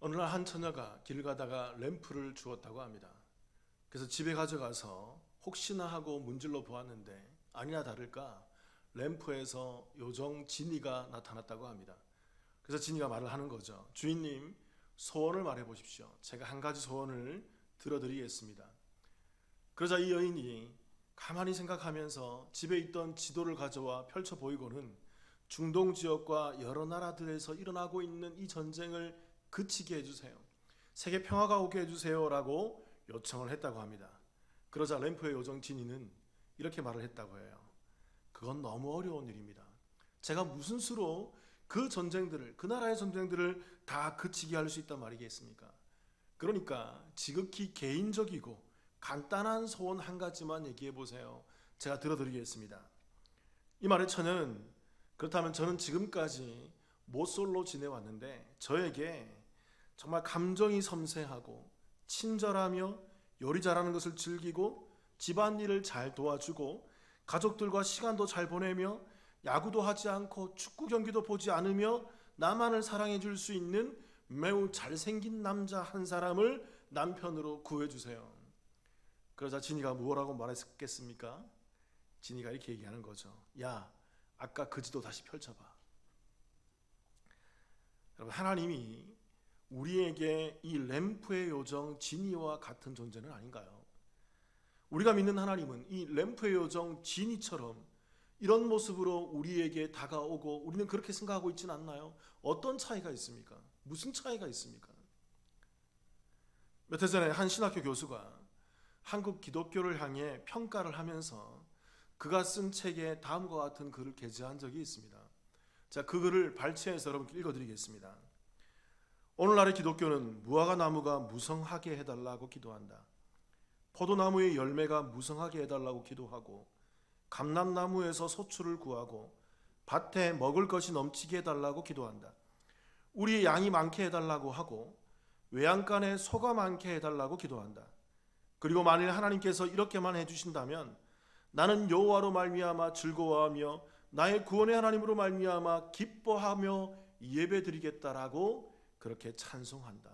어느 날 한 처녀가 길 가다가 램프를 주었다고 합니다. 그래서 집에 가져가서 혹시나 하고 문질러 보았는데 아니나 다를까 램프에서 요정 지니가 나타났다고 합니다. 그래서 지니가 말을 하는 거죠. 주인님, 소원을 말해 보십시오. 제가 한 가지 소원을 들어드리겠습니다. 그러자 이 여인이 가만히 생각하면서 집에 있던 지도를 가져와 펼쳐 보이고는 중동 지역과 여러 나라들에서 일어나고 있는 이 전쟁을 그치게 해주세요. 세계 평화가 오게 해주세요라고 요청을 했다고 합니다. 그러자 램프의 요정 지니는 이렇게 말을 했다고 해요. 그건 너무 어려운 일입니다. 제가 무슨 수로 그 전쟁들을, 그 나라의 전쟁들을 다 그치게 할 수 있단 말이겠습니까? 그러니까 지극히 개인적이고 간단한 소원 한 가지만 얘기해 보세요. 제가 들어드리겠습니다. 이 말의 처녀는 그렇다면 저는 지금까지 모쏠로 지내왔는데 저에게 정말 감정이 섬세하고 친절하며 요리 잘하는 것을 즐기고 집안일을 잘 도와주고 가족들과 시간도 잘 보내며 야구도 하지 않고 축구 경기도 보지 않으며 나만을 사랑해 줄 수 있는 매우 잘생긴 남자 한 사람을 남편으로 구해주세요. 그러자 지니가 뭐라고 말했겠습니까? 지니가 이렇게 얘기하는 거죠. 야, 아까 그 지도 다시 펼쳐봐. 여러분, 하나님이 우리에게 이 램프의 요정 지니와 같은 존재는 아닌가요? 우리가 믿는 하나님은 이 램프의 요정 지니처럼 이런 모습으로 우리에게 다가오고 우리는 그렇게 생각하고 있지는 않나요? 어떤 차이가 있습니까? 무슨 차이가 있습니까? 몇 해 전에 한 신학교 교수가 한국 기독교를 향해 평가를 하면서 그가 쓴 책에 다음과 같은 글을 게재한 적이 있습니다. 자, 그 글을 발췌해서 여러분께 읽어드리겠습니다. 오늘날의 기독교는 무화과 나무가 무성하게 해달라고 기도한다. 포도나무의 열매가 무성하게 해달라고 기도하고 감람나무에서 소출을 구하고 밭에 먹을 것이 넘치게 해달라고 기도한다. 우리의 양이 많게 해달라고 하고 외양간에 소가 많게 해달라고 기도한다. 그리고 만일 하나님께서 이렇게만 해주신다면 나는 여호와로 말미암아 즐거워하며 나의 구원의 하나님으로 말미암아 기뻐하며 예배드리겠다라고 그렇게 찬송한다.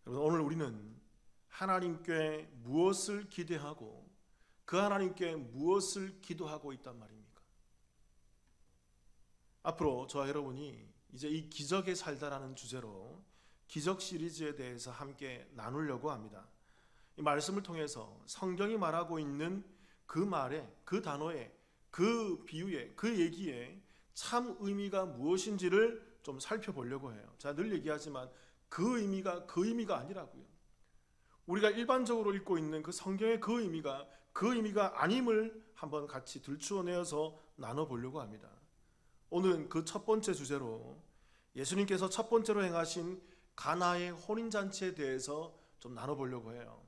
여러분, 오늘 우리는 하나님께 무엇을 기대하고 그 하나님께 무엇을 기도하고 있단 말입니까? 앞으로 저와 여러분이 이제 이 기적에 살다라는 주제로 기적 시리즈에 대해서 함께 나누려고 합니다. 이 말씀을 통해서 성경이 말하고 있는 그 말에, 그 단어에, 그 비유에, 그 얘기에 참 의미가 무엇인지를 좀 살펴보려고 해요. 제가 늘 얘기하지만 그 의미가 아니라고요. 우리가 일반적으로 읽고 있는 그 성경의 그 의미가 아님을 한번 같이 들추어내어서 나눠보려고 합니다. 오늘은 그 첫 번째 주제로 예수님께서 첫 번째로 행하신 가나의 혼인잔치에 대해서 좀 나눠보려고 해요.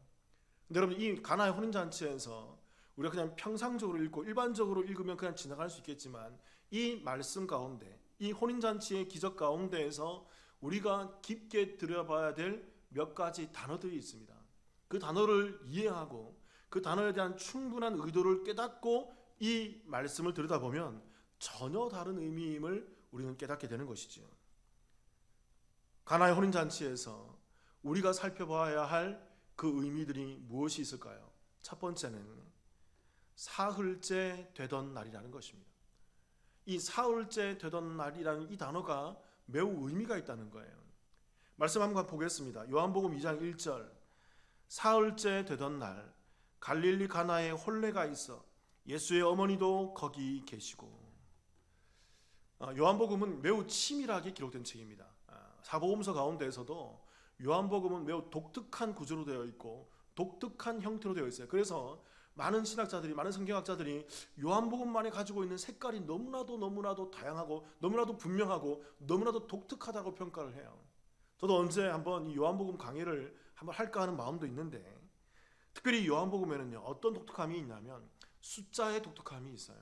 근데 여러분, 이 가나의 혼인잔치에서 우리가 그냥 평상적으로 읽고 일반적으로 읽으면 그냥 지나갈 수 있겠지만 이 말씀 가운데, 이 혼인잔치의 기적 가운데에서 우리가 깊게 들여봐야 될 몇 가지 단어들이 있습니다. 그 단어를 이해하고 그 단어에 대한 충분한 의도를 깨닫고 이 말씀을 들여다보면 전혀 다른 의미임을 우리는 깨닫게 되는 것이죠. 가나의 혼인잔치에서 우리가 살펴봐야 할 그 의미들이 무엇이 있을까요? 첫 번째는 사흘째 되던 날이라는 것입니다. 이 사흘째 되던 날이라는 이 단어가 매우 의미가 있다는 거예요. 말씀 한번 보겠습니다. 요한복음 2장 1절. 사흘째 되던 날 갈릴리 가나에 혼례가 있어 예수의 어머니도 거기 계시고. 요한복음은 매우 치밀하게 기록된 책입니다. 사복음서 가운데에서도 요한복음은 매우 독특한 구조로 되어 있고 독특한 형태로 되어 있어요. 그래서 많은 신학자들이, 많은 성경학자들이 요한복음만이 가지고 있는 색깔이 너무나도 다양하고 너무나도 분명하고 너무나도 독특하다고 평가를 해요. 저도 언제 한번 이 요한복음 강의를 한번 할까 하는 마음도 있는데, 특별히 요한복음에는요 어떤 독특함이 있냐면 숫자의 독특함이 있어요.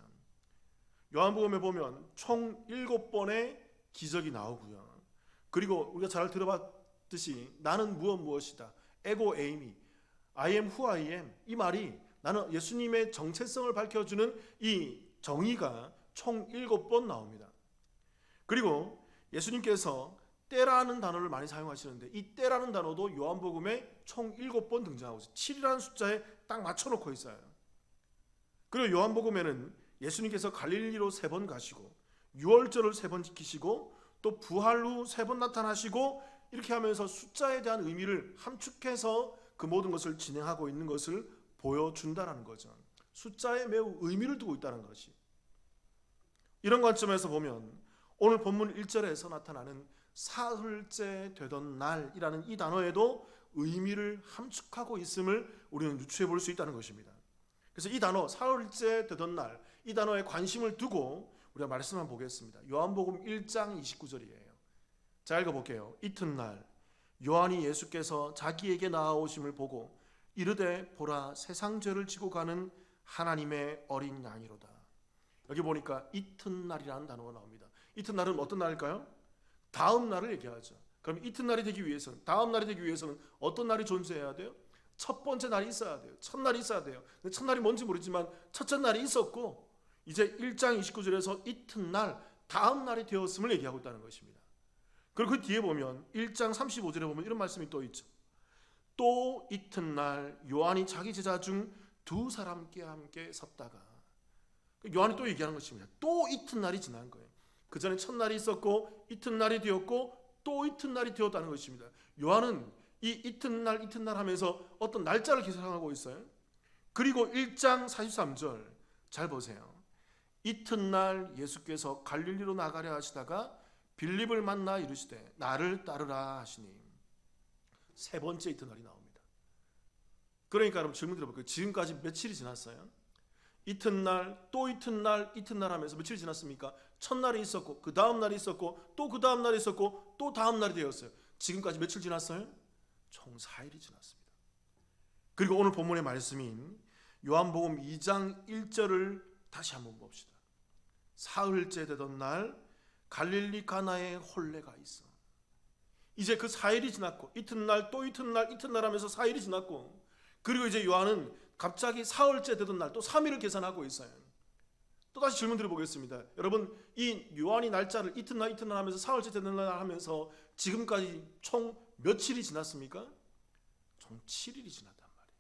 요한복음에 보면 총 7번의 기적이 나오고요. 그리고 우리가 잘 들어봤듯이 나는 무엇이다, 에고 에이미, I am who I am, 이 말이 나는 예수님의 정체성을 밝혀주는 이 정의가 총 7번 나옵니다. 그리고 예수님께서 때라는 단어를 많이 사용하시는데 이 때라는 단어도 요한복음에 총 7번 등장하고 있어요. 7이라는 숫자에 딱 맞춰놓고 있어요. 그리고 요한복음에는 예수님께서 갈릴리로 3번 가시고 유월절을 3번 지키시고 또 부활 후 3번 나타나시고 이렇게 하면서 숫자에 대한 의미를 함축해서 그 모든 것을 진행하고 있는 것을 보여준다라는 거죠. 숫자에 매우 의미를 두고 있다는 것이. 이런 관점에서 보면 오늘 본문 1절에서 나타나는 사흘째 되던 날이라는 이 단어에도 의미를 함축하고 있음을 우리는 유추해 볼 수 있다는 것입니다. 그래서 이 단어 사흘째 되던 날, 이 단어에 관심을 두고 우리가 말씀을 보겠습니다. 요한복음 1장 29절이에요. 자, 읽어볼게요. 이튿날 요한이 예수께서 자기에게 나아오심을 보고 이르되 보라 세상 죄를 지고 가는 하나님의 어린 양이로다. 여기 보니까 이튿날이라는 단어가 나옵니다. 이튿날은 어떤 날일까요? 다음 날을 얘기하죠. 그럼 이튿날이 되기 위해서는, 다음 날이 되기 위해서는 어떤 날이 존재해야 돼요? 첫 번째 날이 있어야 돼요. 첫날이 있어야 돼요. 첫날이 뭔지 모르지만 첫째 날이 있었고 이제 1장 29절에서 이튿날 다음 날이 되었음을 얘기하고 있다는 것입니다. 그리고 그 뒤에 보면 1장 35절에 보면 이런 말씀이 또 있죠. 또 이튿날 요한이 자기 제자 중 2사람께 함께 섰다가, 요한이 또 얘기하는 것입니다. 또 이튿날이 지난 거예요. 그 전에 첫날이 있었고 이튿날이 되었고 또 이튿날이 되었다는 것입니다. 요한은 이 이튿날 하면서 어떤 날짜를 계산하고 있어요. 그리고 1장 43절 잘 보세요. 이튿날 예수께서 갈릴리로 나가려 하시다가 빌립을 만나 이르시되 나를 따르라 하시니, 3번째 이튿날이 나옵니다. 그러니까 여러분 질문 드려볼게요. 지금까지 며칠이 지났어요? 이튿날 또 이튿날 하면서 며칠이 지났습니까? 첫날이 있었고 그 다음 날이 있었고 또 그 다음 날이 있었고 또 다음 날이 되었어요. 지금까지 며칠 지났어요? 총 4일이 지났습니다. 그리고 오늘 본문의 말씀인 요한복음 2장 1절을 다시 한번 봅시다. 사흘째 되던 날 갈릴리 가나에 혼례가 있어. 이제 그 4일이 지났고 이튿날 또 이튿날 하면서 4일이 지났고, 그리고 이제 요한은 갑자기 사흘째 되던 날 또 3일을 계산하고 있어요. 또 다시 질문 드려보겠습니다. 여러분, 이 요한이 날짜를 이튿날 하면서 사흘째 되던 날 하면서 지금까지 총 며칠이 지났습니까? 총 7일이 지났단 말이에요.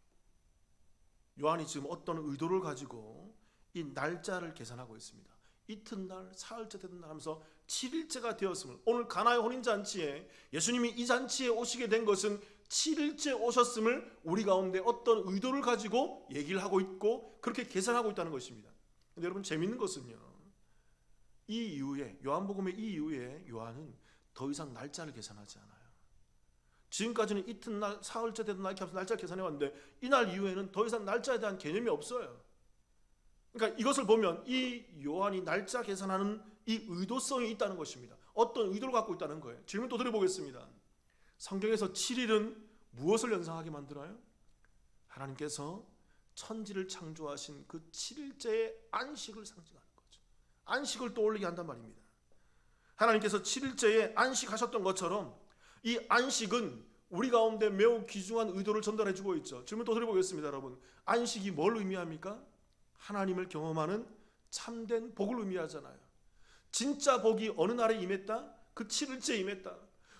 요한이 지금 어떤 의도를 가지고 이 날짜를 계산하고 있습니다. 이튿날 사흘째 되던 날 하면서 7일째가 되었음을, 오늘 가나의 혼인잔치에 예수님이 이 잔치에 오시게 된 것은 7일째 오셨음을 우리 가운데 어떤 의도를 가지고 얘기를 하고 있고 그렇게 계산하고 있다는 것입니다. 근데 여러분, 재밌는 것은요, 이 이후에 요한복음의 이 이후에 요한은 더 이상 날짜를 계산하지 않아요. 지금까지는 이튿날 사흘째 되던 날 이렇게 하면서 날짜를 계산해 왔는데 이날 이후에는 더 이상 날짜에 대한 개념이 없어요. 그러니까 이것을 보면 이 요한이 날짜 계산하는 이 의도성이 있다는 것입니다. 어떤 의도를 갖고 있다는 거예요. 질문 또 드려보겠습니다. 성경에서 7일은 무엇을 연상하게 만들어요? 하나님께서 천지를 창조하신 그 7일째의 안식을 상징하는 거죠. 안식을 떠올리게 한단 말입니다. 하나님께서 7일째에 안식하셨던 것처럼 이 안식은 우리 가운데 매우 귀중한 의도를 전달해 주고 있죠. 질문 또 드려보겠습니다. 여러분, 안식이 뭘 의미합니까? 하나님을 경험하는 참된 복을 의미하잖아요. 진짜 복이 어느 날에 임했다? 그 7일째에 임했다.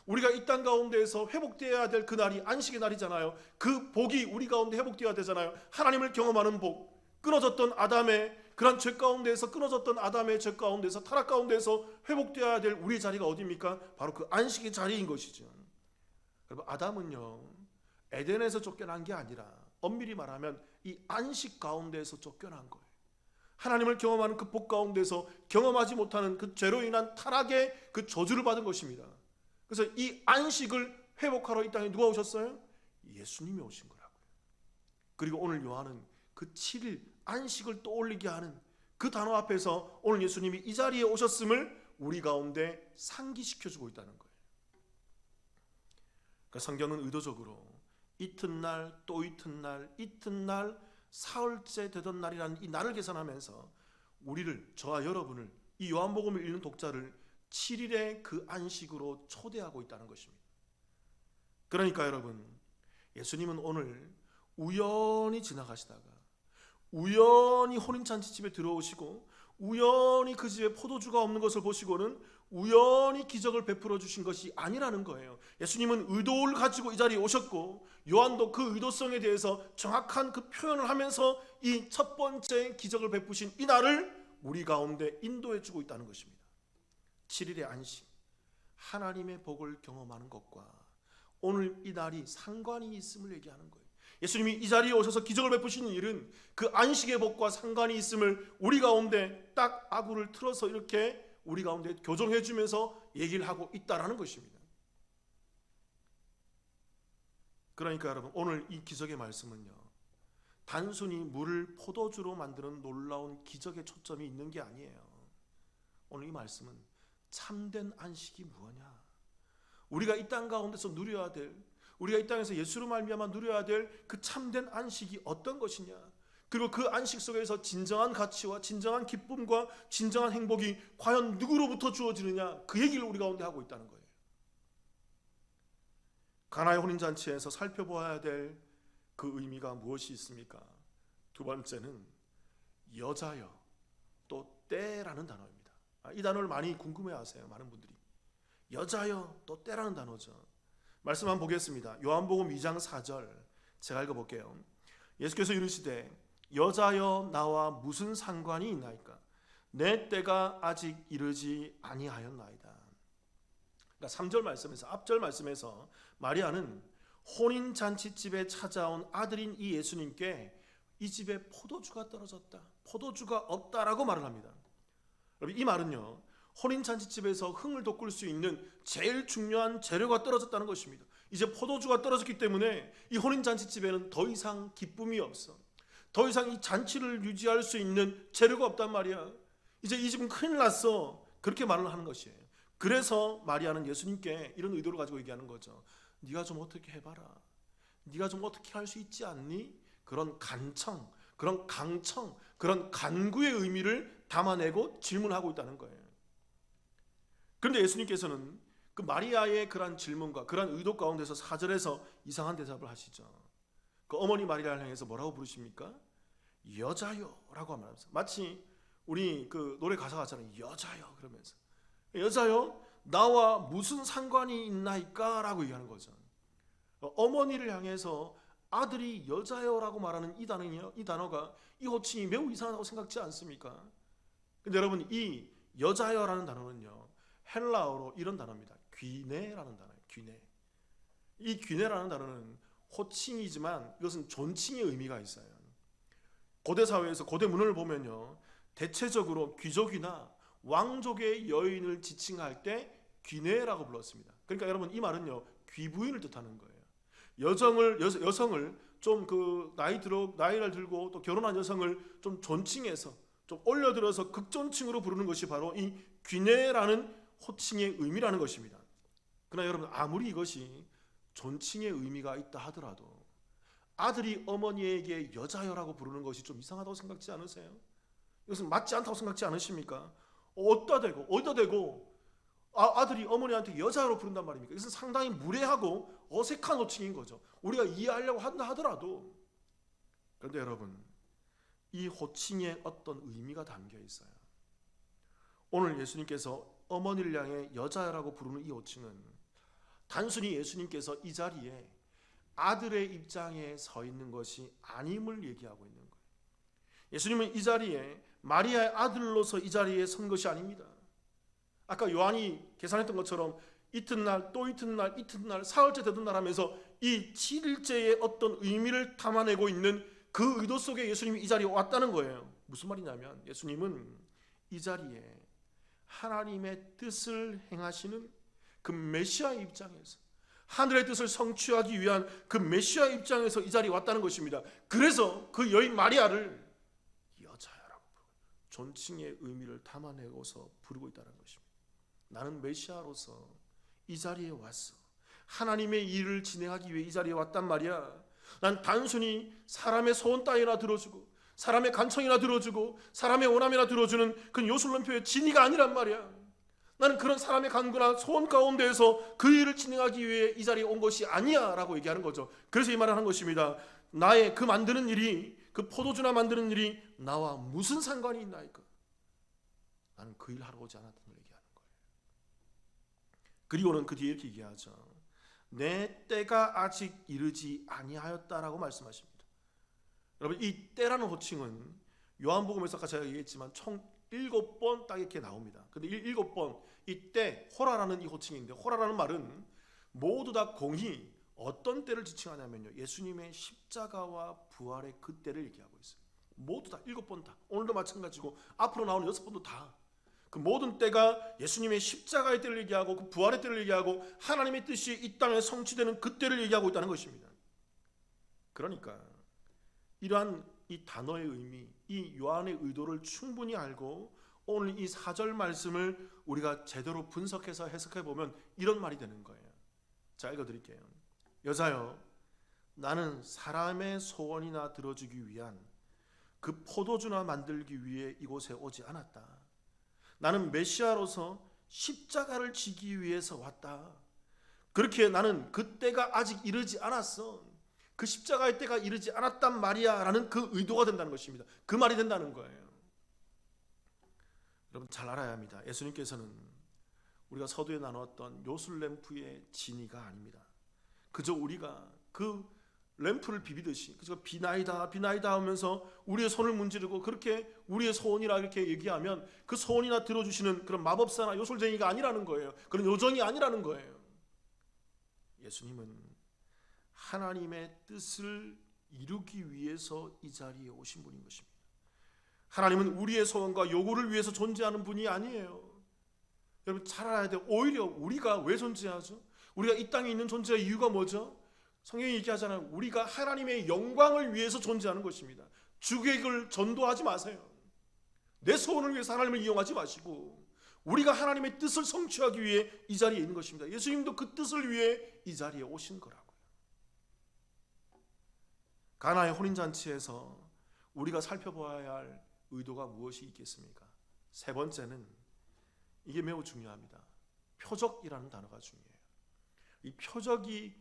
우리가 이 땅 가운데에서 회복되어야 될 그 날이 안식의 날이잖아요. 그 복이 우리 가운데 회복되어야 되잖아요. 하나님을 경험하는 복, 끊어졌던 아담의 그런 죄 가운데에서, 끊어졌던 아담의 죄 가운데서, 타락 가운데서 회복되어야 될 우리의 자리가 어디입니까? 바로 그 안식의 자리인 것이죠. 여러분, 아담은요 에덴에서 쫓겨난 게 아니라 엄밀히 말하면 이 안식 가운데에서 쫓겨난 거예요. 하나님을 경험하는 그 복 가운데서 경험하지 못하는 그 죄로 인한 타락의 그 저주를 받은 것입니다. 그래서 이 안식을 회복하러 이 땅에 누가 오셨어요? 예수님이 오신 거라고요. 그리고 오늘 요한은 그 7일 안식을 떠올리게 하는 그 단어 앞에서 오늘 예수님이 이 자리에 오셨음을 우리 가운데 상기시켜주고 있다는 거예요. 그러니까 성경은 의도적으로 이튿날 또 이튿날 사흘째 되던 날이라는 이 날을 계산하면서 우리를, 저와 여러분을, 이 요한복음을 읽는 독자를 7일의 그 안식으로 초대하고 있다는 것입니다. 그러니까 여러분, 예수님은 오늘 우연히 지나가시다가 우연히 혼인잔치 집에 들어오시고 우연히 그 집에 포도주가 없는 것을 보시고는 우연히 기적을 베풀어 주신 것이 아니라는 거예요. 예수님은 의도를 가지고 이 자리에 오셨고, 요한도 그 의도성에 대해서 정확한 그 표현을 하면서 이 첫 번째 기적을 베푸신 이 날을 우리 가운데 인도해 주고 있다는 것입니다. 7일의 안식, 하나님의 복을 경험하는 것과 오늘 이 날이 상관이 있음을 얘기하는 거예요. 예수님이 이 자리에 오셔서 기적을 베푸시는 일은 그 안식의 복과 상관이 있음을 우리 가운데 딱 아구를 틀어서 이렇게 우리 가운데 교정해 주면서 얘기를 하고 있다라는 것입니다. 그러니까 여러분, 오늘 이 기적의 말씀은요, 단순히 물을 포도주로 만드는 놀라운 기적의 초점이 있는 게 아니에요. 오늘 이 말씀은 참된 안식이 무엇냐, 우리가 이 땅 가운데서 누려야 될, 우리가 이 땅에서 예수로 말미암아 누려야 될 그 참된 안식이 어떤 것이냐, 그리고 그 안식 속에서 진정한 가치와 진정한 기쁨과 진정한 행복이 과연 누구로부터 주어지느냐, 그 얘기를 우리 가운데 하고 있다는 거예요. 가나의 혼인잔치에서 살펴보아야 될 그 의미가 무엇이 있습니까? 두 번째는 여자여 또 때라는 단어입니다. 이 단어를 많이 궁금해하세요, 많은 분들이. 여자여 또 때라는 단어죠. 말씀 한번 보겠습니다. 요한복음 2장 4절 제가 읽어볼게요. 예수께서 이르시되 여자여 나와 무슨 상관이 있나이까? 내 때가 아직 이르지 아니하였나이다. 그러니까 3절 말씀에서, 앞절 말씀에서 마리아는 혼인잔치집에 찾아온 아들인 이 예수님께 이 집에 포도주가 떨어졌다, 포도주가 없다라고 말을 합니다. 여러분, 이 말은요, 혼인잔치집에서 흥을 돋굴 수 있는 제일 중요한 재료가 떨어졌다는 것입니다. 이제 포도주가 떨어졌기 때문에 이 혼인잔치집에는 더 이상 기쁨이 없어, 더 이상 이 잔치를 유지할 수 있는 재료가 없단 말이야. 이제 이 집은 큰일 났어, 그렇게 말을 하는 것이에요. 그래서 마리아는 예수님께 이런 의도를 가지고 얘기하는 거죠. 네가 좀 어떻게 해봐라, 네가 좀 어떻게 할 수 있지 않니? 그런 간청, 그런 강청, 그런 간구의 의미를 담아내고 질문하고 있다는 거예요. 그런데 예수님께서는 그 마리아의 그러한 질문과 그러한 의도 가운데서 4절에서 이상한 대답을 하시죠. 그 어머니 마리아를 향해서 뭐라고 부르십니까? 여자요라고 말하면서, 마치 우리 그 노래 가사가 있잖아요. 여자요 그러면서, 여자요 나와 무슨 상관이 있나이까? 라고 얘기하는 거죠. 어머니를 향해서 아들이 여자요라고 말하는 이 단어가, 이 호칭이 매우 이상하다고 생각지 않습니까? 근데 여러분, 이 여자요라는 단어는요, 헬라어로 이런 단어입니다. 귀네라는 단어예요. 귀네. 이 귀네라는 단어는 호칭이지만 이것은 존칭의 의미가 있어요. 고대 사회에서, 고대 문헌을 보면요, 대체적으로 귀족이나 왕족의 여인을 지칭할 때 귀네라고 불렀습니다. 그러니까 여러분, 이 말은요, 귀부인을 뜻하는 거예요. 여성을 좀 그 나이를 들고 또 결혼한 여성을 좀 존칭해서, 좀 올려들어서 극존칭으로 부르는 것이 바로 이 귀네라는 호칭의 의미라는 것입니다. 그러나 여러분, 아무리 이것이 존칭의 의미가 있다 하더라도 아들이 어머니에게 여자여라고 부르는 것이 좀 이상하다고 생각지 않으세요? 이것은 맞지 않다고 생각지 않으십니까? 어디다 대고 아들이 어머니한테 여자로 부른단 말입니까? 이것은 상당히 무례하고 어색한 호칭인 거죠. 우리가 이해하려고 한다 하더라도. 그런데 여러분, 이 호칭에 어떤 의미가 담겨 있어요. 오늘 예수님께서 어머니를 향해 여자라고 부르는 이 호칭은 단순히 예수님께서 이 자리에 아들의 입장에 서 있는 것이 아님을 얘기하고 있는 거예요. 예수님은 이 자리에 마리아의 아들로서 이 자리에 선 것이 아닙니다. 아까 요한이 계산했던 것처럼 이튿날 또 이튿날 사흘째 되던 날 하면서 이 7일째의 어떤 의미를 담아내고 있는 그 의도 속에 예수님이 이 자리에 왔다는 거예요. 무슨 말이냐면, 예수님은 이 자리에 하나님의 뜻을 행하시는 그 메시아의 입장에서, 하늘의 뜻을 성취하기 위한 그 메시아의 입장에서 이 자리에 왔다는 것입니다. 그래서 그 여인 마리아를 여자야라고 부르고 존칭의 의미를 담아내고서 부르고 있다는 것입니다. 나는 메시아로서 이 자리에 왔어. 하나님의 일을 진행하기 위해 이 자리에 왔단 말이야. 난 단순히 사람의 소원 따위나 들어주고, 사람의 간청이나 들어주고, 사람의 원함이나 들어주는 그 요술론표의 진의가 아니란 말이야. 나는 그런 사람의 간구나 소원 가운데에서 그 일을 진행하기 위해 이 자리에 온 것이 아니야 라고 얘기하는 거죠. 그래서 이 말을 하는 것입니다. 나의 그 만드는 일이, 그 포도주나 만드는 일이 나와 무슨 상관이 있나이까? 나는 그 일 하러 오지 않았던 걸 얘기하는 거예요. 그리고는 그 뒤에 이렇게 얘기하죠. 내 때가 아직 이르지 아니하였다라고 말씀하십니다. 여러분, 이 때라는 호칭은 요한복음에서 아까 제가 얘기했지만 총 7번 딱 이렇게 나옵니다. 근데 7번 이 때, 호라라는 이 호칭인데, 호라라는 말은 모두 다 공히 어떤 때를 지칭하냐면요, 예수님의 십자가와 부활의 그 때를 얘기하고 있어요. 모두 다 7번 다. 오늘도 마찬가지고 앞으로 나오는 6번도 다. 그 모든 때가 예수님의 십자가의 때를 얘기하고 그 부활의 때를 얘기하고 하나님의 뜻이 이 땅에 성취되는 그 때를 얘기하고 있다는 것입니다. 그러니까 이러한 이 단어의 의미, 이 요한의 의도를 충분히 알고 오늘 이 4절 말씀을 우리가 제대로 분석해서 해석해 보면 이런 말이 되는 거예요. 자, 읽어드릴게요. 여자여, 나는 사람의 소원이나 들어주기 위한 그 포도주나 만들기 위해 이곳에 오지 않았다. 나는 메시아로서 십자가를 지기 위해서 왔다. 그렇게 나는 그 때가 아직 이르지 않았어. 그 십자가의 때가 이르지 않았단 말이야 라는 그 의도가 된다는 것입니다. 그 말이 된다는 거예요. 여러분, 잘 알아야 합니다. 예수님께서는 우리가 서두에 나눴던 요술램프의 진이가 아닙니다. 그저 우리가 그 램프를 비비듯이 그저 비나이다 비나이다 하면서 우리의 손을 문지르고 그렇게 우리의 소원이라 이렇게 얘기하면 그 소원이나 들어주시는 그런 마법사나 요술쟁이가 아니라는 거예요. 그런 요정이 아니라는 거예요. 예수님은 하나님의 뜻을 이루기 위해서 이 자리에 오신 분인 것입니다. 하나님은 우리의 소원과 요구를 위해서 존재하는 분이 아니에요. 여러분, 잘 알아야 돼요. 오히려 우리가 왜 존재하죠? 우리가 이 땅에 있는 존재의 이유가 뭐죠? 성경이 얘기하잖아요. 우리가 하나님의 영광을 위해서 존재하는 것입니다. 주객을 전도하지 마세요. 내 소원을 위해서 하나님을 이용하지 마시고 우리가 하나님의 뜻을 성취하기 위해 이 자리에 있는 것입니다. 예수님도 그 뜻을 위해 이 자리에 오신 거라고요. 가나의 혼인잔치에서 우리가 살펴봐야 할 의도가 무엇이 있겠습니까? 세 번째는 이게 매우 중요합니다. 표적이라는 단어가 중요해요. 이 표적이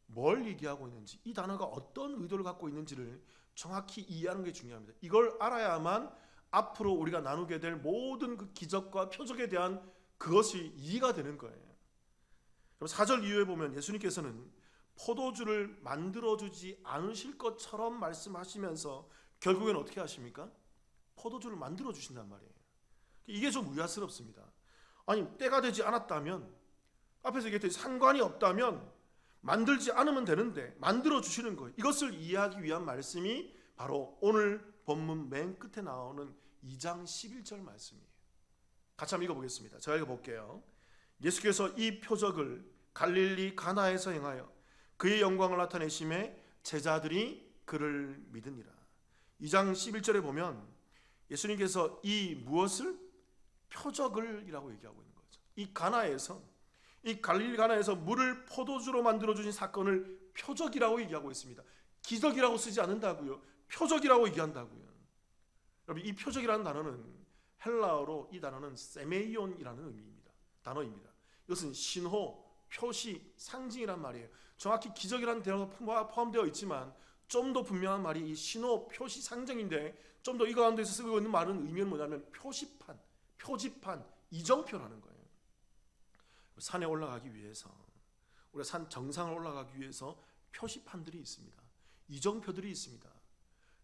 뭘 얘기하고 있는지, 이 단어가 어떤 의도를 갖고 있는지를 정확히 이해하는 게 중요합니다. 이걸 알아야만 앞으로 우리가 나누게 될 모든 그 기적과 표적에 대한 그것이 이해가 되는 거예요. 4절 이후에 보면 예수님께서는 포도주를 만들어주지 않으실 것처럼 말씀하시면서 결국엔 어떻게 하십니까? 포도주를 만들어주신단 말이에요. 이게 좀 의아스럽습니다. 아니, 때가 되지 않았다면, 앞에서 얘기했듯이 상관이 없다면 만들지 않으면 되는데 만들어주시는 거예요. 이것을 이해하기 위한 말씀이 바로 오늘 본문 맨 끝에 나오는 2장 11절 말씀이에요. 같이 한번 읽어보겠습니다. 제가 읽어볼게요. 예수께서 이 표적을 갈릴리 가나에서 행하여 그의 영광을 나타내심에 제자들이 그를 믿으니라. 2장 11절에 보면 예수님께서 이 무엇을? 표적을 이라고 얘기하고 있는 거죠. 이 가나에서, 이 갈릴리 가나에서 물을 포도주로 만들어주신 사건을 표적이라고 얘기하고 있습니다. 기적이라고 쓰지 않는다고요. 표적이라고 얘기한다고요. 여러분, 이 표적이라는 단어는 헬라어로 이 단어는 세메이온이라는 의미입니다. 단어입니다. 이것은 신호, 표시, 상징이란 말이에요. 정확히 기적이라는 단어가 포함되어 있지만 좀 더 분명한 말이 이 신호, 표시, 상징인데 좀 더 이 가운데서 쓰고 있는 말은 의미는 뭐냐면 표시판, 표지판, 이정표라는 거예요. 산에 올라가기 위해서, 우리가 산 정상을 올라가기 위해서 표시판들이 있습니다. 이정표들이 있습니다.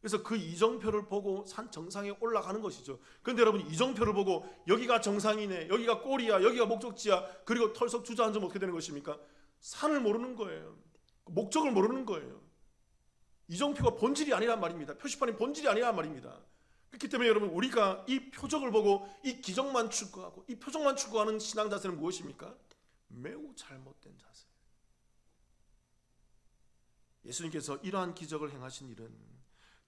그래서 그 이정표를 보고 산 정상에 올라가는 것이죠. 그런데 여러분, 이정표를 보고 여기가 정상이네, 여기가 골이야, 여기가 목적지야, 그리고 털썩 주저앉으면 어떻게 되는 것입니까? 산을 모르는 거예요. 목적을 모르는 거예요. 이정표가 본질이 아니란 말입니다. 표시판이 본질이 아니란 말입니다. 그렇기 때문에 여러분, 우리가 이 표적을 보고 이 기적만 추구하고 이 표적만 추구하는 신앙 자세는 무엇입니까? 매우 잘못된 자세. 예수님께서 이러한 기적을 행하신 일은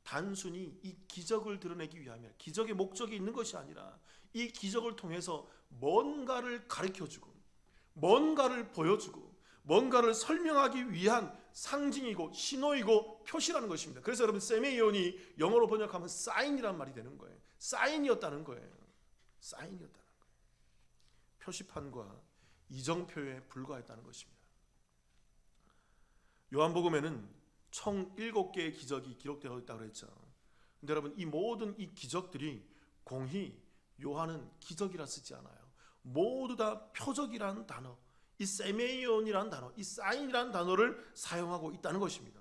단순히 이 기적을 드러내기 위함이야. 기적의 목적이 있는 것이 아니라 이 기적을 통해서 뭔가를 가르쳐주고 뭔가를 보여주고 뭔가를 설명하기 위한 상징이고 신호이고 표시라는 것입니다. 그래서 여러분, 세메이온이 영어로 번역하면 사인이란 말이 되는 거예요. 사인이었다는 거예요. 사인이었다는 거예요. 표시판과 이정표에 불과했다는 것입니다. 요한복음에는 총 7개의 기적이 기록되어 있다고 했죠. 근데 여러분, 이 모든 이 기적들이 공히 요한은 기적이라 쓰지 않아요. 모두 다 표적이라는 단어, 이 세메이온이라는 단어, 이 사인이라는 단어를 사용하고 있다는 것입니다.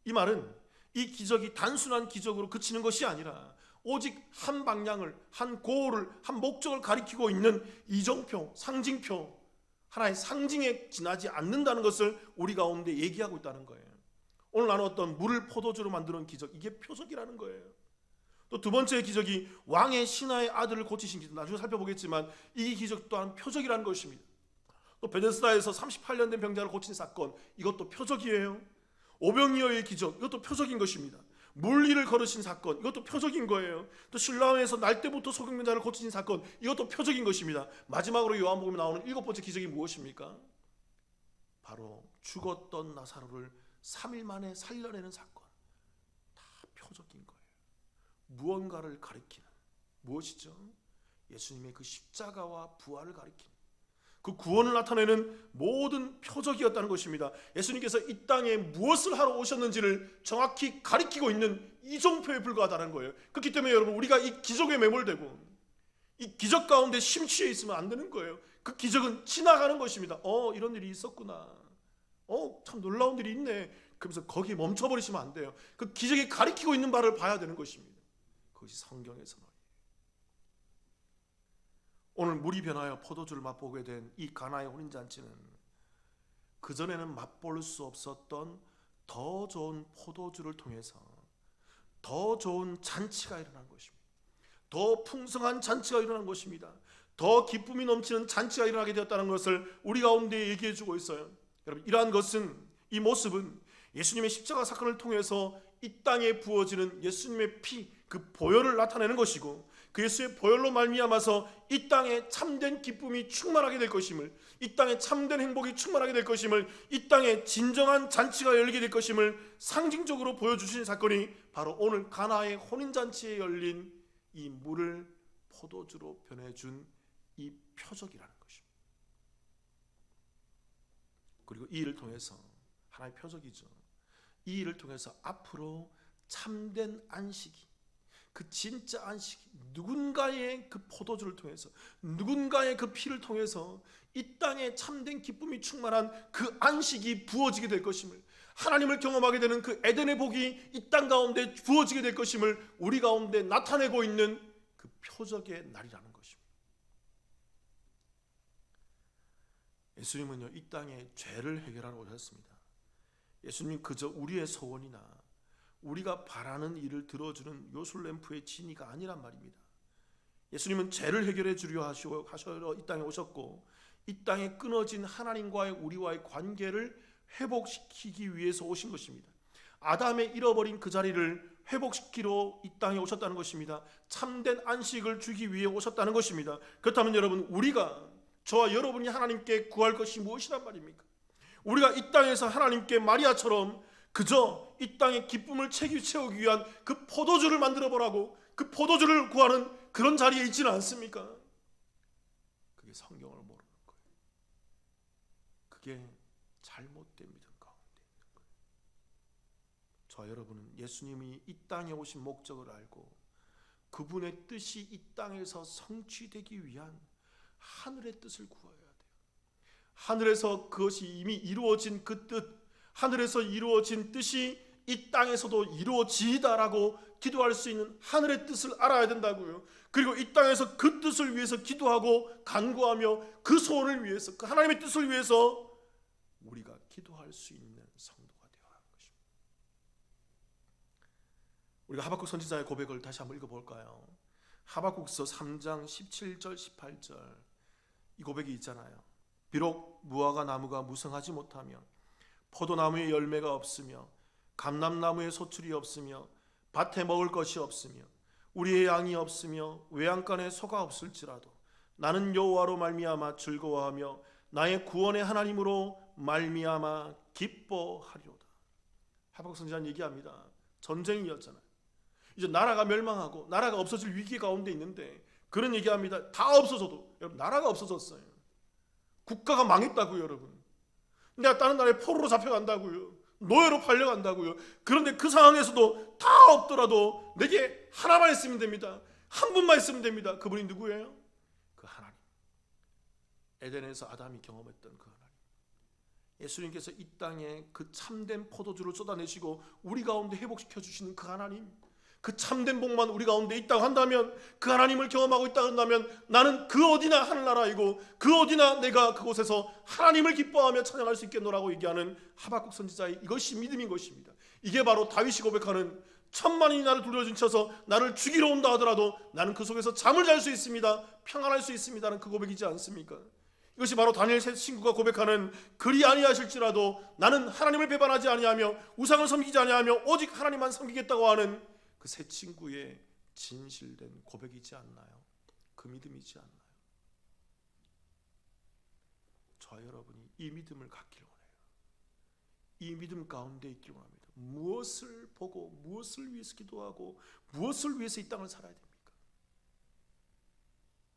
이 말은 이 기적이 단순한 기적으로 그치는 것이 아니라 오직 한 방향을, 한 고를, 한 목적을 가리키고 있는 이정표, 상징표, 하나의 상징에 지나지 않는다는 것을 우리 가운데 얘기하고 있다는 거예요. 오늘 나눴던 물을 포도주로 만드는 기적, 이게 표적이라는 거예요. 또 두 번째 기적이 왕의 신하의 아들을 고치신 기적, 나중에 살펴보겠지만 이 기적 또한 표적이라는 것입니다. 또 베데스다에서 38년 된 병자를 고친 사건, 이것도 표적이에요. 오병이어의 기적, 이것도 표적인 것입니다. 물리를 걸으신 사건, 이것도 표적인 거예요. 또 실로암에서 날 때부터 소경된 자를 고치신 사건, 이것도 표적인 것입니다. 마지막으로 요한복음에 나오는 7번째 기적이 무엇입니까? 바로 죽었던 나사로를 3일 만에 살려내는 사건. 다 표적인 거예요. 무언가를 가리키는, 무엇이죠? 예수님의 그 십자가와 부활을 가리키는, 그 구원을 나타내는 모든 표적이었다는 것입니다. 예수님께서 이 땅에 무엇을 하러 오셨는지를 정확히 가리키고 있는 이정표에 불과하다는 거예요. 그렇기 때문에 여러분, 우리가 이 기적에 매몰되고 이 기적 가운데 심취해 있으면 안 되는 거예요. 그 기적은 지나가는 것입니다. 이런 일이 있었구나. 참 놀라운 일이 있네. 그러면서 거기에 멈춰버리시면 안 돼요. 그 기적이 가리키고 있는 바를 봐야 되는 것입니다. 그것이 성경에서 오늘 물이 변하여 포도주를 맛보게 된 이 가나의 혼인잔치는 그전에는 맛볼 수 없었던 더 좋은 포도주를 통해서 더 좋은 잔치가 일어난 것입니다. 더 풍성한 잔치가 일어난 것입니다. 더 기쁨이 넘치는 잔치가 일어나게 되었다는 것을 우리 가운데 얘기해 주고 있어요. 여러분, 이러한 것은, 이 모습은 예수님의 십자가 사건을 통해서 이 땅에 부어지는 예수님의 피, 그 보혈을 나타내는 것이고, 그 예수의 보혈로 말미암아서 이 땅에 참된 기쁨이 충만하게 될 것임을, 이 땅에 참된 행복이 충만하게 될 것임을, 이 땅에 진정한 잔치가 열리게 될 것임을 상징적으로 보여주신 사건이 바로 오늘 가나의 혼인잔치에 열린 이 물을 포도주로 변해준 이 표적이라는 것입니다. 그리고 이 일을 통해서, 하나의 표적이죠, 이 일을 통해서 앞으로 참된 안식이, 그 진짜 안식이, 누군가의 그 포도주를 통해서, 누군가의 그 피를 통해서 이 땅에 참된 기쁨이 충만한 그 안식이 부어지게 될 것임을, 하나님을 경험하게 되는 그 에덴의 복이 이 땅 가운데 부어지게 될 것임을 우리 가운데 나타내고 있는 그 표적의 날이라는 것입니다. 예수님은요, 이 땅에 죄를 해결하러 오셨습니다. 예수님 그저 우리의 소원이나 우리가 바라는 일을 들어주는 요술램프의 진이가 아니란 말입니다. 예수님은 죄를 해결해 주려 하셔서 이 땅에 오셨고, 이 땅에 끊어진 하나님과의 우리와의 관계를 회복시키기 위해서 오신 것입니다. 아담의 잃어버린 그 자리를 회복시키러 이 땅에 오셨다는 것입니다. 참된 안식을 주기 위해 오셨다는 것입니다. 그렇다면 여러분, 우리가, 저와 여러분이 하나님께 구할 것이 무엇이란 말입니까? 우리가 이 땅에서 하나님께 마리아처럼 그저 이 땅의 기쁨을 채우기 위한 그 포도주를 만들어 보라고, 그 포도주를 구하는 그런 자리에 있지는 않습니까? 그게 성경을 모르는 거예요. 그게 잘못된 믿음 가운데 있는 거예요. 저와 여러분은 예수님이 이 땅에 오신 목적을 알고 그분의 뜻이 이 땅에서 성취되기 위한 하늘의 뜻을 구해야 돼요. 하늘에서 그것이 이미 이루어진 그 뜻, 하늘에서 이루어진 뜻이 이 땅에서도 이루어지다라고 기도할 수 있는 하늘의 뜻을 알아야 된다고요. 그리고 이 땅에서 그 뜻을 위해서 기도하고 간구하며 그 소원을 위해서, 그 하나님의 뜻을 위해서 우리가 기도할 수 있는 성도가 되어야 하는 것입니다. 우리가 하박국 선지자의 고백을 다시 한번 읽어볼까요? 하박국서 3장 17절 18절 이 고백이 있잖아요. 비록 무화과 나무가 무성하지 못하며 포도나무에 열매가 없으며 감람나무에 소출이 없으며 밭에 먹을 것이 없으며 우리의 양이 없으며 외양간에 소가 없을지라도 나는 여호와로 말미암아 즐거워하며 나의 구원의 하나님으로 말미암아 기뻐하리로다. 하박국 선지자는 얘기합니다. 전쟁이었잖아요. 이제 나라가 멸망하고 나라가 없어질 위기 가운데 있는데 그런 얘기합니다. 다 없어져도, 여러분, 나라가 없어졌어요. 국가가 망했다고요, 여러분. 내가 다른 나라에 포로로 잡혀간다고요. 노예로 팔려간다고요. 그런데 그 상황에서도 다 없더라도 내게 하나만 있으면 됩니다. 한 분만 있으면 됩니다. 그분이 누구예요? 그 하나님. 에덴에서 아담이 경험했던 그 하나님. 예수님께서 이 땅에 그 참된 포도주를 쏟아내시고 우리 가운데 회복시켜 주시는 그 하나님, 그 참된 복만 우리 가운데 있다고 한다면, 그 하나님을 경험하고 있다고 한다면, 나는 그 어디나 하늘나라이고 그 어디나 내가 그곳에서 하나님을 기뻐하며 찬양할 수 있겠노라고 얘기하는 하박국 선지자의 이것이 믿음인 것입니다. 이게 바로 다윗이 고백하는 천만인이 나를 둘러진쳐서 나를 죽이러 온다 하더라도 나는 그 속에서 잠을 잘 수 있습니다, 평안할 수 있습니다는 그 고백이지 않습니까? 이것이 바로 다니엘 세 친구가 고백하는 그리 아니하실지라도 나는 하나님을 배반하지 아니하며 우상을 섬기지 아니하며 오직 하나님만 섬기겠다고 하는 그 세 친구의 진실된 고백이지 않나요? 그 믿음이지 않나요? 저와 여러분이 이 믿음을 갖기를 원해요. 이 믿음 가운데 있기를 원합니다. 무엇을 보고 무엇을 위해서 기도하고 무엇을 위해서 이 땅을 살아야 됩니까?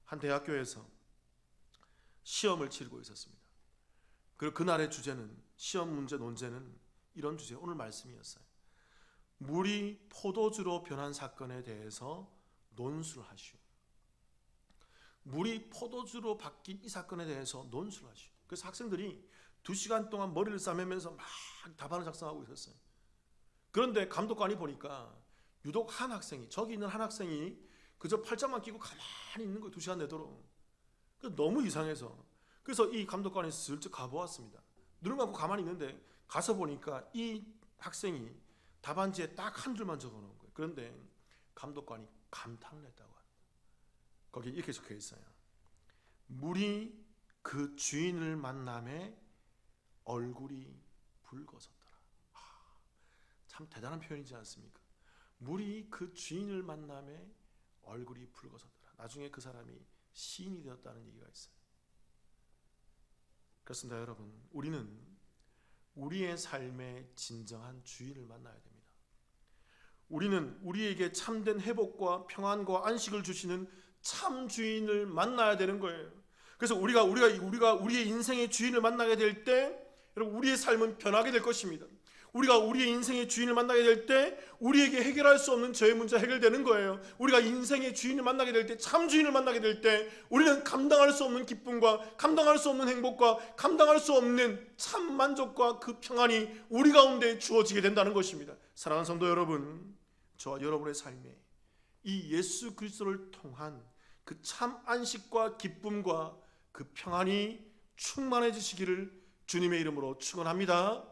한 대학교에서 시험을 치르고 있었습니다. 그리고 그날의 주제는, 시험 문제 논제는 이런 주제, 오늘 말씀이었어요. 물이 포도주로 변한 사건에 대해서 논술을 하시오. 물이 포도주로 바뀐 이 사건에 대해서 논술을 하시오. 그래서 학생들이 2시간 동안 머리를 싸매면서 막 답안을 작성하고 있었어요. 그런데 감독관이 보니까 유독 한 학생이, 저기 있는 한 학생이 그저 팔짱만 끼고 가만히 있는 거예요. 2시간 내도록. 너무 이상해서, 그래서 이 감독관이 슬쩍 가보았습니다. 눈을 감고 가만히 있는데 가서 보니까 이 학생이 답안지에 딱 한 줄만 적어놓은 거예요. 그런데 감독관이 감탄을 했다고 합니다. 거기 이렇게 적혀 있어요. 물이 그 주인을 만남에 얼굴이 붉어졌더라. 참 대단한 표현이지 않습니까? 물이 그 주인을 만남에 얼굴이 붉어졌더라. 나중에 그 사람이 시인이 되었다는 얘기가 있어요. 그렇습니다, 여러분. 우리는 우리의 삶의 진정한 주인을 만나야 됩니다. 우리는 우리에게 참된 회복과 평안과 안식을 주시는 참 주인을 만나야 되는 거예요. 그래서 우리가 우리의 인생의 주인을 만나게 될 때, 여러분, 우리의 삶은 변하게 될 것입니다. 우리가 우리의 인생의 주인을 만나게 될 때 우리에게 해결할 수 없는 죄의 문제 해결되는 거예요. 우리가 인생의 주인을 만나게 될 때, 참 주인을 만나게 될 때 우리는 감당할 수 없는 기쁨과 감당할 수 없는 행복과 감당할 수 없는 참 만족과 그 평안이 우리 가운데 주어지게 된다는 것입니다. 사랑하는 성도 여러분, 저와 여러분의 삶에 이 예수 그리스도를 통한 그 참 안식과 기쁨과 그 평안이 충만해지시기를 주님의 이름으로 축원합니다.